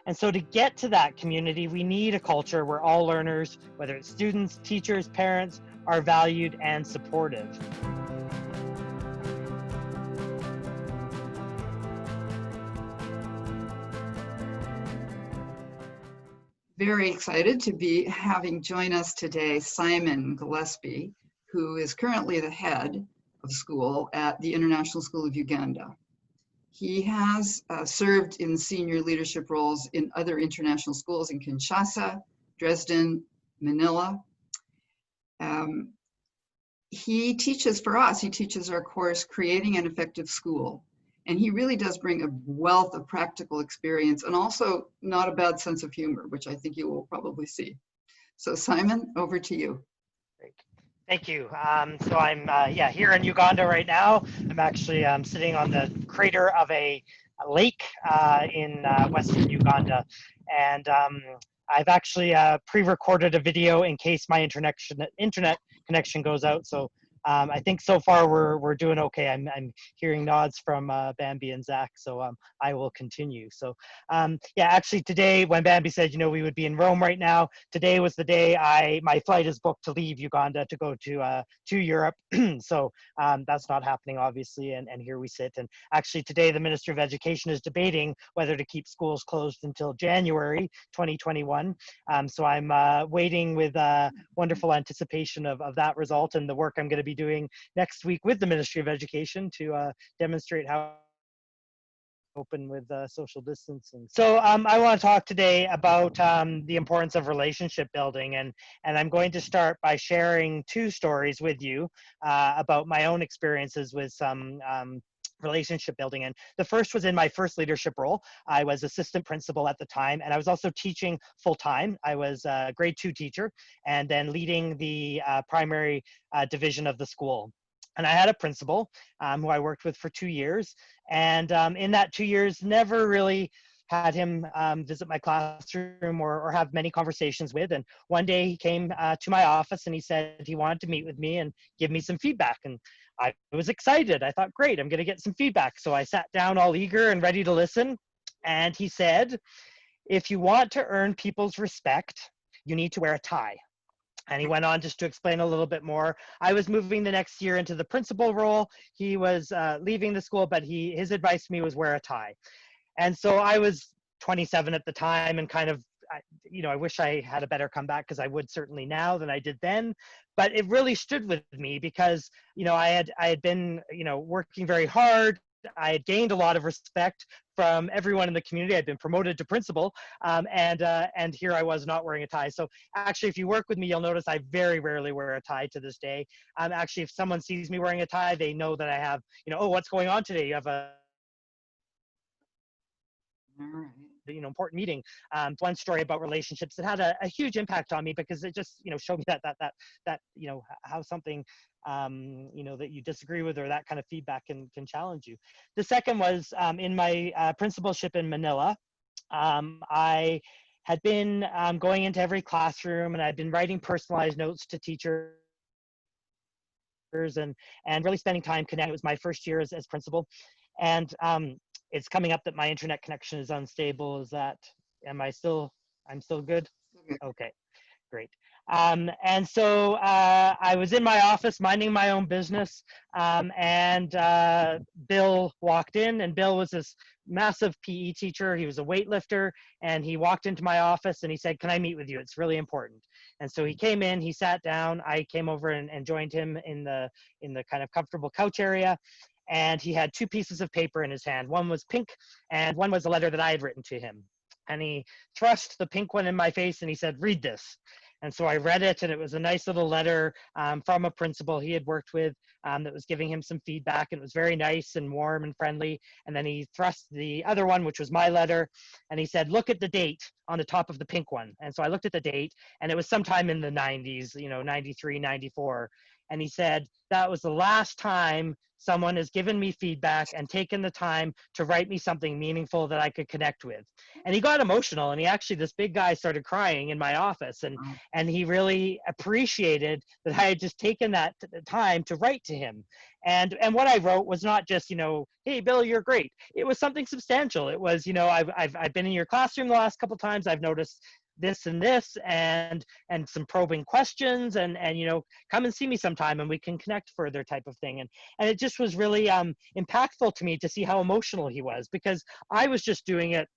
And so to get to that community, we need a culture where all learners, whether it's students, teachers, parents, are valued and supportive. Very excited to be having join us today Simon Gillespie, who is currently the head of school at the International School of Uganda. He has served in senior leadership roles in other international schools in Kinshasa, Dresden, Manila. He teaches for us, he teaches our course, Creating an Effective School. And he really does bring a wealth of practical experience and also not a bad sense of humor, which I think you will probably see. So Simon, over to you. Great. Thank you. So I'm here in Uganda right now. I'm actually sitting on the crater of a lake in western Uganda. And I've actually pre-recorded a video in case my internet connection goes out. So I think so far we're doing okay. I'm hearing nods from Bambi and Zach, so I will continue. So actually today when Bambi said, we would be in Rome right now, today was the day my flight is booked to leave Uganda to go to Europe. So that's not happening obviously, and here we sit. And actually today the Minister of Education is debating whether to keep schools closed until January 2021. So I'm waiting with wonderful anticipation of that result and the work I'm going to be doing next week with the Ministry of Education to demonstrate how open with social distancing. So I want to talk today about the importance of relationship building, and I'm going to start by sharing two stories with you about my own experiences with some relationship building. And the first was in my first leadership role. I was assistant principal at the time, and I was also teaching full-time. I was a grade 2 teacher and then leading the primary division of the school. And I had a principal who I worked with for 2 years. And in that 2 years, never really had him visit my classroom or have many conversations with. And one day he came to my office and he said he wanted to meet with me and give me some feedback. And I was excited. I thought, great, I'm going to get some feedback. So I sat down all eager and ready to listen. And he said, if you want to earn people's respect, you need to wear a tie. And he went on just to explain a little bit more. I was moving the next year into the principal role. He was leaving the school, but his advice to me was wear a tie. And so I was 27 at the time and kind of, I wish I had a better comeback because I would certainly now than I did then. But it really stood with me because, I had been, working very hard. I had gained a lot of respect from everyone in the community. I'd been promoted to principal, and here I was not wearing a tie. So actually, if you work with me, you'll notice I very rarely wear a tie to this day. Actually, if someone sees me wearing a tie, they know that I have, oh, what's going on today? You have a important meeting. One story about relationships that had a huge impact on me because it just showed me that how something that you disagree with or that kind of feedback can challenge you. The second was in my principalship in Manila. I had been going into every classroom and I'd been writing personalized notes to teachers and really spending time connecting. It was my first year as principal, and it's coming up that my internet connection is unstable. I'm still good? Okay, great. And so I was in my office minding my own business, and Bill walked in, and Bill was this massive PE teacher. He was a weightlifter, and he walked into my office and he said, "Can I meet with you? It's really important." And so he came in, he sat down, I came over and joined him in the kind of comfortable couch area. And he had two pieces of paper in his hand. One was pink and one was a letter that I had written to him. And he thrust the pink one in my face and he said, "Read this." And so I read it, and it was a nice little letter from a principal he had worked with that was giving him some feedback. And it was very nice and warm and friendly. And then he thrust the other one, which was my letter, and he said, "Look at the date on the top of the pink one." And so I looked at the date, and it was sometime in the 90s, 93, 94. And he said, that was the last time someone has given me feedback and taken the time to write me something meaningful that I could connect with. And he got emotional, and he actually, this big guy started crying in my office, and he really appreciated that I had just taken that time to write to him. And what I wrote was not just, hey, Bill, you're great. It was something substantial. It was, I've been in your classroom the last couple of times. I've noticed this and this, and some probing questions, and come and see me sometime and we can connect further, type of thing. And it just was really impactful to me to see how emotional he was, because I was just doing it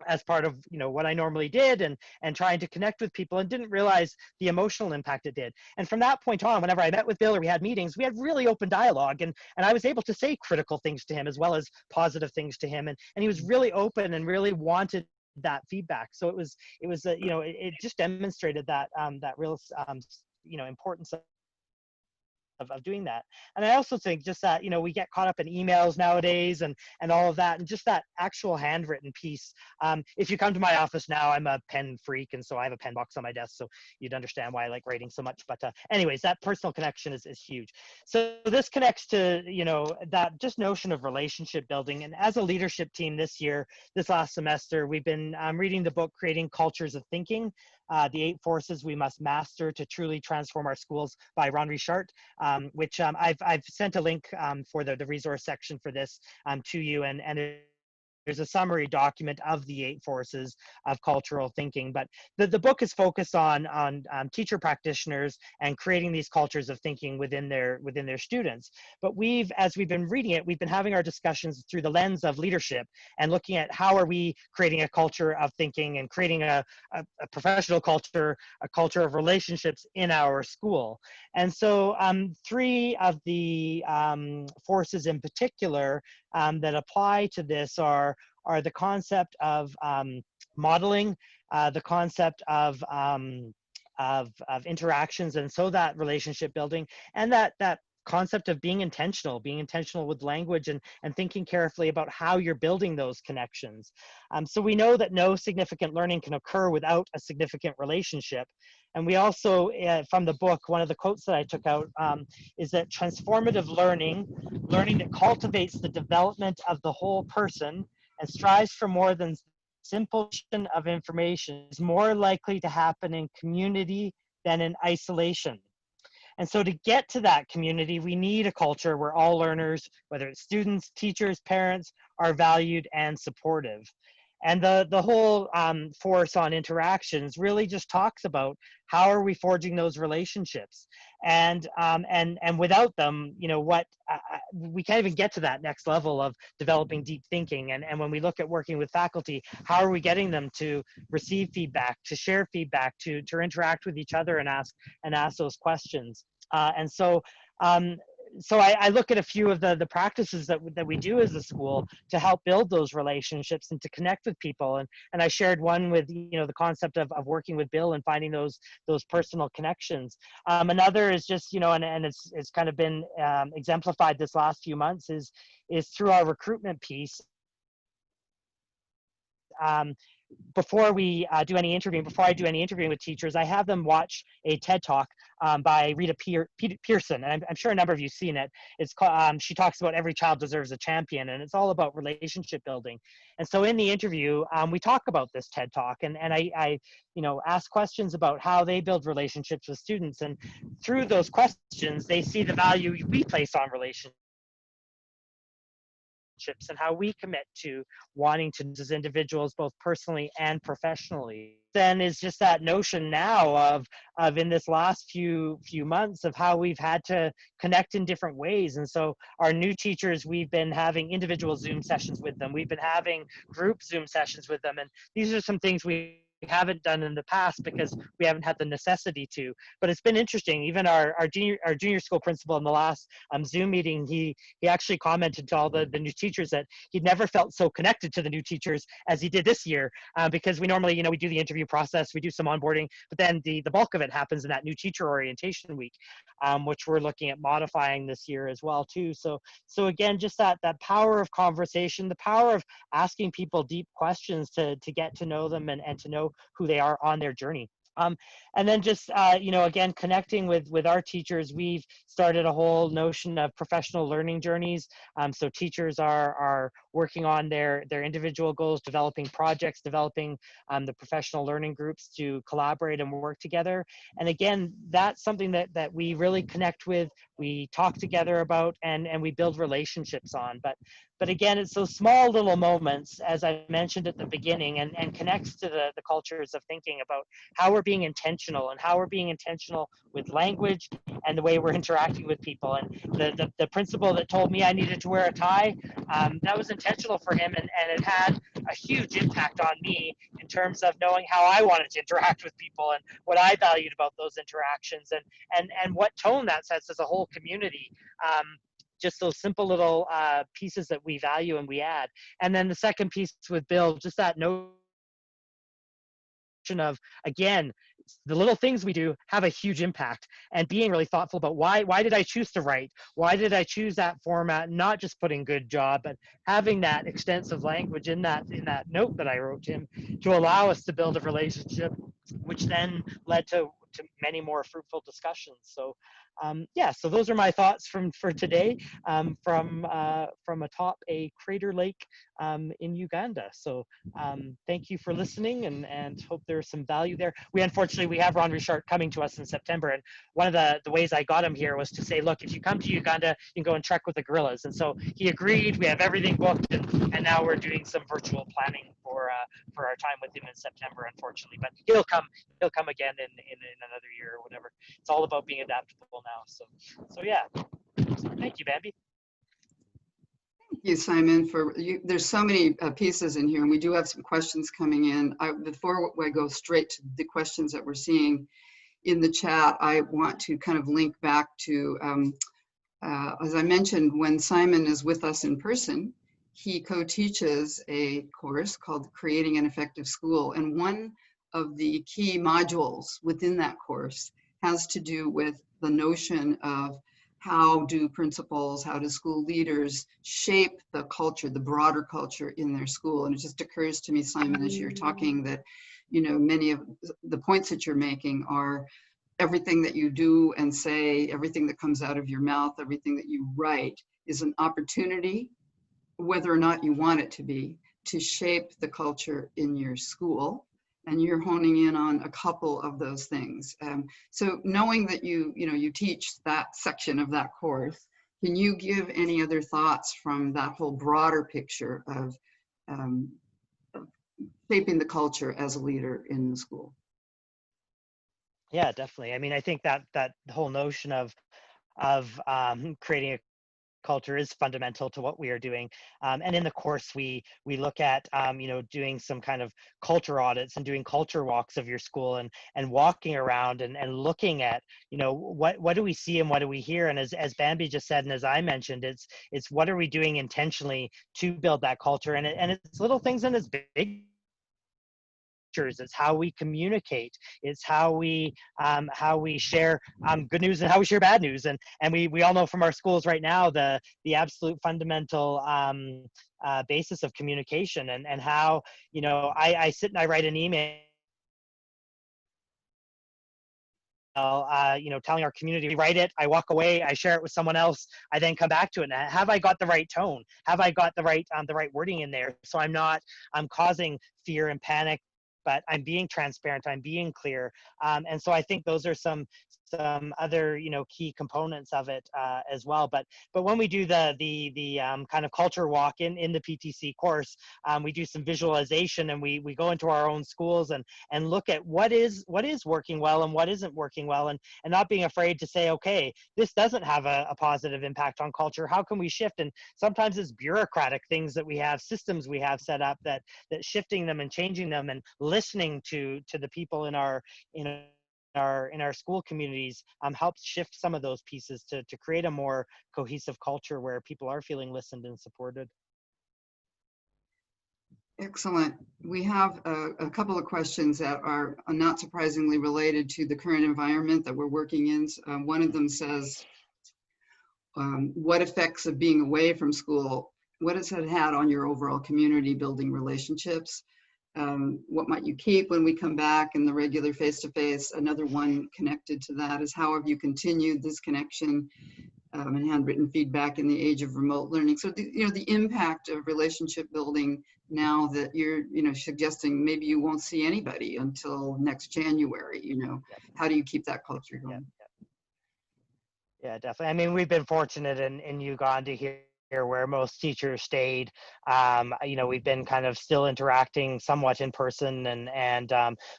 as part of what I normally did, and trying to connect with people, and didn't realize the emotional impact it did. And from that point on, whenever I met with Bill or we had meetings, we had really open dialogue, and I was able to say critical things to him as well as positive things to him, and he was really open and really wanted that feedback. So it just demonstrated that that real importance of doing that. And I also think just that, we get caught up in emails nowadays, and all of that, and just that actual handwritten piece. If you come to my office now, I'm a pen freak, and so I have a pen box on my desk, so you'd understand why I like writing so much. But anyways, that personal connection is huge. So this connects to, that just notion of relationship building. And as a leadership team this last semester, we've been reading the book, Creating Cultures of Thinking, The 8 Forces We Must Master to Truly Transform Our Schools, by Ron Richard, which I've sent a link for the resource section for this to you, and there's a summary document of the 8 forces of cultural thinking. But the book is focused on teacher practitioners and creating these cultures of thinking within their students. But as we've been reading it, we've been having our discussions through the lens of leadership, and looking at how are we creating a culture of thinking, and creating a professional culture, a culture of relationships in our school. And so 3 of the forces in particular that apply to this are the concept of modeling, the concept of interactions, and so that relationship building, and that concept of being intentional with language, and thinking carefully about how you're building those connections. So we know that no significant learning can occur without a significant relationship. And we also, from the book, one of the quotes that I took out is that transformative learning that cultivates the development of the whole person and strives for more than simple of information, is more likely to happen in community than in isolation. And so to get to that community, we need a culture where all learners, whether it's students, teachers, parents, are valued and supportive. And the whole force on interactions really just talks about how are we forging those relationships, and without them, we can't even get to that next level of developing deep thinking. And when we look at working with faculty, how are we getting them to receive feedback, to share feedback, to interact with each other and ask those questions. So I look at a few of the practices that we do as a school to help build those relationships and to connect with people. And I shared one with, the concept of working with Bill and finding those personal connections. Another is just, and it's kind of been exemplified this last few months is through our recruitment piece. Before I do any interviewing with teachers, I have them watch a TED Talk by Rita Pearson, and I'm sure a number of you have seen it. It's called, she talks about every child deserves a champion, and it's all about relationship building. And so in the interview, we talk about this TED Talk, and I ask questions about how they build relationships with students, and through those questions, they see the value we place on relationships and how we commit to wanting to as individuals, both personally and professionally. Then is just that notion now of in this last few months of how we've had to connect in different ways. And so our new teachers, we've been having individual Zoom sessions with them. We've been having group Zoom sessions with them. And these are some things we haven't done in the past because we haven't had the necessity to. But it's been interesting. Even our junior school principal in the last Zoom meeting, he actually commented to all the new teachers that he'd never felt so connected to the new teachers as he did this year, because we normally, we do the interview process, we do some onboarding, but then the bulk of it happens in that new teacher orientation week, which we're looking at modifying this year as well too. So again, just that power of conversation, the power of asking people deep questions to get to know them and to know who they are on their journey. And then just, again, connecting with our teachers, we've started a whole notion of professional learning journeys. So teachers are working on their individual goals, developing projects, developing the professional learning groups to collaborate and work together. And again, that's something that we really connect with, we talk together about, and we build relationships on. But again, it's those small little moments, as I mentioned at the beginning, and connects to the cultures of thinking about how we're being intentional and how we're being intentional with language and the way we're interacting with people. And the principal that told me I needed to wear a tie, that was intentional for him, and it had a huge impact on me in terms of knowing how I wanted to interact with people and what I valued about those interactions, and what tone that sets as a whole community. Just those simple little pieces that we value and we add. And then the second piece with Bill, just that notion of, again, the little things we do have a huge impact, and being really thoughtful about why did I choose to write? Why did I choose that format? Not just putting good job, but having that extensive language in that note that I wrote to him to allow us to build a relationship, which then led to many more fruitful discussions. So so those are my thoughts for today, from atop a crater lake in Uganda. So thank you for listening, and hope there's some value there. We have Ron Richard coming to us in September, and one of the ways I got him here was to say, look, if you come to Uganda, you can go and trek with the gorillas. And so he agreed. We have everything booked, and now we're doing some virtual planning for our time with him in September, unfortunately. But he'll come again in another year or whatever. It's all about being adaptable now. So yeah. Thank you, Bambi. Thank you, Simon. There's so many pieces in here, and we do have some questions coming in. Before I go straight to the questions that we're seeing in the chat, I want to kind of link back to, as I mentioned, when Simon is with us in person, he co-teaches a course called Creating an Effective School. And one of the key modules within that course has to do with the notion of how do principals, how do school leaders shape the culture, the broader culture in their school. And it just occurs to me, Simon, as you're talking, that, many of the points that you're making are everything that you do and say, everything that comes out of your mouth, everything that you write is an opportunity, whether or not you want it to be, to shape the culture in your school. And you're honing in on a couple of those things. So knowing that you teach that section of that course, can you give any other thoughts from that whole broader picture of shaping the culture as a leader in the school? Yeah, definitely. I mean, I think that whole notion of creating a culture is fundamental to what we are doing. And in the course, we look at, doing some kind of culture audits and doing culture walks of your school, and walking around and looking at, what do we see and what do we hear? And as Bambi just said, and as I mentioned, it's what are we doing intentionally to build that culture? And it's little things and it's big. It's how we communicate. It's how we share good news and how we share bad news. And we all know from our schools right now the absolute fundamental basis of communication, and how I sit and I write an email. Telling our community, we write it, I walk away, I share it with someone else, I then come back to it. And have I got the right tone? Have I got the right wording in there? So I'm causing fear and panic, but I'm being transparent, I'm being clear. And so I think those are some other key components of it as well. But when we do the kind of culture walk in the PTC course, we do some visualization, and we go into our own schools and look at what is working well and what isn't working well, and not being afraid to say, okay, this doesn't have a positive impact on culture. How can we shift? And sometimes it's bureaucratic things that we have, systems we have set up, that shifting them and changing them and listening to the people in our school communities helps shift some of those pieces to create a more cohesive culture where people are feeling listened and supported. Excellent. We have a couple of questions that are not surprisingly related to the current environment that we're working in. One of them says, what effects of being away from school, what has it had on your overall community building relationships? What might you keep when we come back in the regular face-to-face? Another one connected to that is how have you continued this connection and handwritten feedback in the age of remote learning. So the impact of relationship building now that you're suggesting maybe you won't see anybody until next January. How do you keep that culture going? Yeah, definitely. I mean, we've been fortunate in Uganda here where most teachers stayed. We've been kind of still interacting somewhat in person,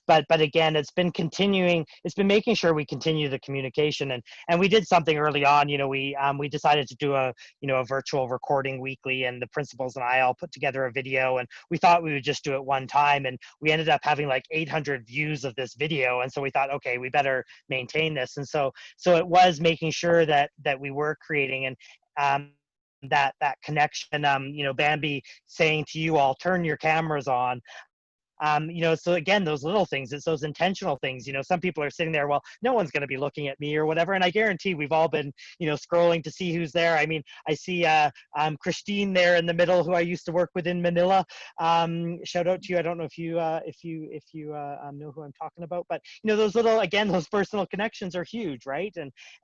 but again, it's been continuing. It's been making sure we continue the communication, and we did something early on. We decided to do a virtual recording weekly, and the principals and I all put together a video, and we thought we would just do it one time, and we ended up having like 800 views of this video, and so we thought, okay, we better maintain this, and so it was making sure that we were creating that connection. Bambi saying to you all, turn your cameras on. So again, those little things, it's those intentional things. Some people are sitting there, well, no one's going to be looking at me or whatever. And I guarantee we've all been, scrolling to see who's there. I mean, I see Christine there in the middle, who I used to work with in Manila. Shout out to you. I don't know if you know who I'm talking about, but those little, again, those personal connections are huge, right?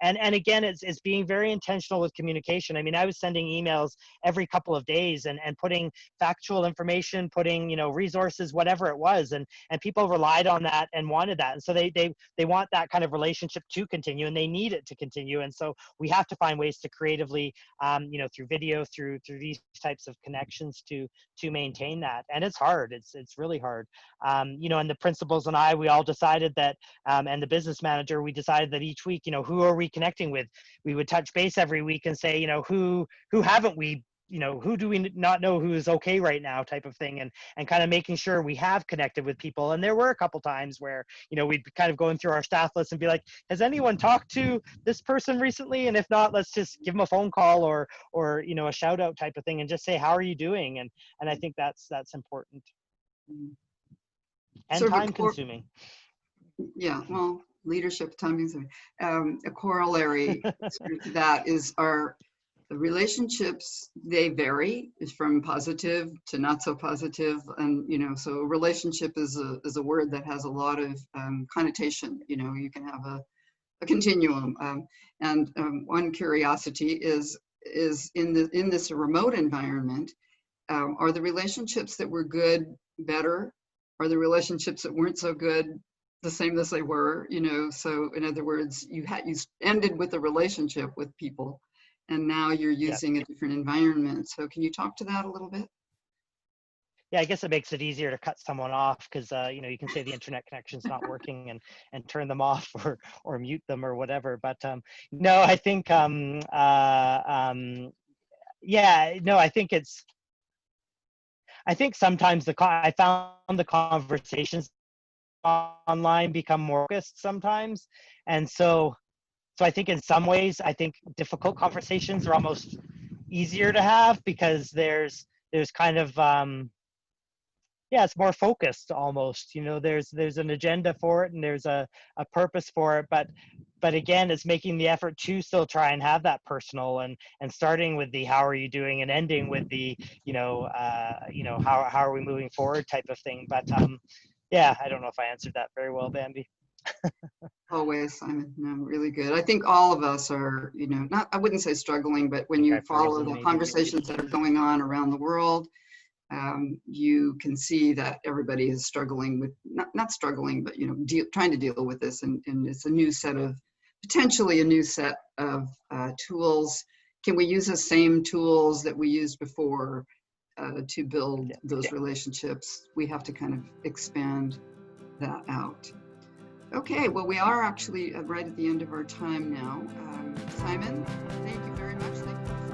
And again, it's being very intentional with communication. I mean, I was sending emails every couple of days and putting factual information, putting resources, whatever it was, and people relied on that and wanted that, and so they want that kind of relationship to continue, and they need it to continue, and so we have to find ways to creatively through video, through these types of connections to maintain that. And it's hard, it's really hard. And the principals and I, we all decided that, and the business manager, we decided that each week, who are we connecting with? We would touch base every week and say, who haven't we, who do we not know who is okay right now, type of thing, and kind of making sure we have connected with people. And there were a couple times where we'd be kind of going through our staff list and be like, has anyone talked to this person recently? And if not, let's just give them a phone call or a shout out type of thing, and just say, how are you doing? And I think that's important and Sort of time consuming. Yeah, well, leadership, time consuming. A corollary to that is the relationships, they vary from positive to not so positive. And, so a relationship is a word that has a lot of connotation. You can have a continuum. And one curiosity is in this remote environment, are the relationships that were good better? Are the relationships that weren't so good the same as they were? So in other words, you ended with a relationship with people, and now you're using a different environment. So can you talk to that a little bit? Yeah, I guess it makes it easier to cut someone off because you can say the internet connection's not working and turn them off or mute them or whatever. But no, I think I think sometimes I found the conversations online become more focused sometimes, and so I think in some ways, I think difficult conversations are almost easier to have because there's kind of it's more focused almost. There's an agenda for it and there's a purpose for it, but again, it's making the effort to still try and have that personal and starting with the how are you doing and ending with the how are we moving forward type of thing. But I don't know if I answered that very well, Bambi. Always, Simon. No, really good. I think all of us are, not, I wouldn't say struggling, but when you follow the conversations that are going on around the world, you can see that everybody is struggling with, not struggling, but, trying to deal with this. And it's potentially a new set of tools. Can we use the same tools that we used before to build those relationships? We have to kind of expand that out. Okay, well, we are actually right at the end of our time now. Simon, thank you very much. Thank you.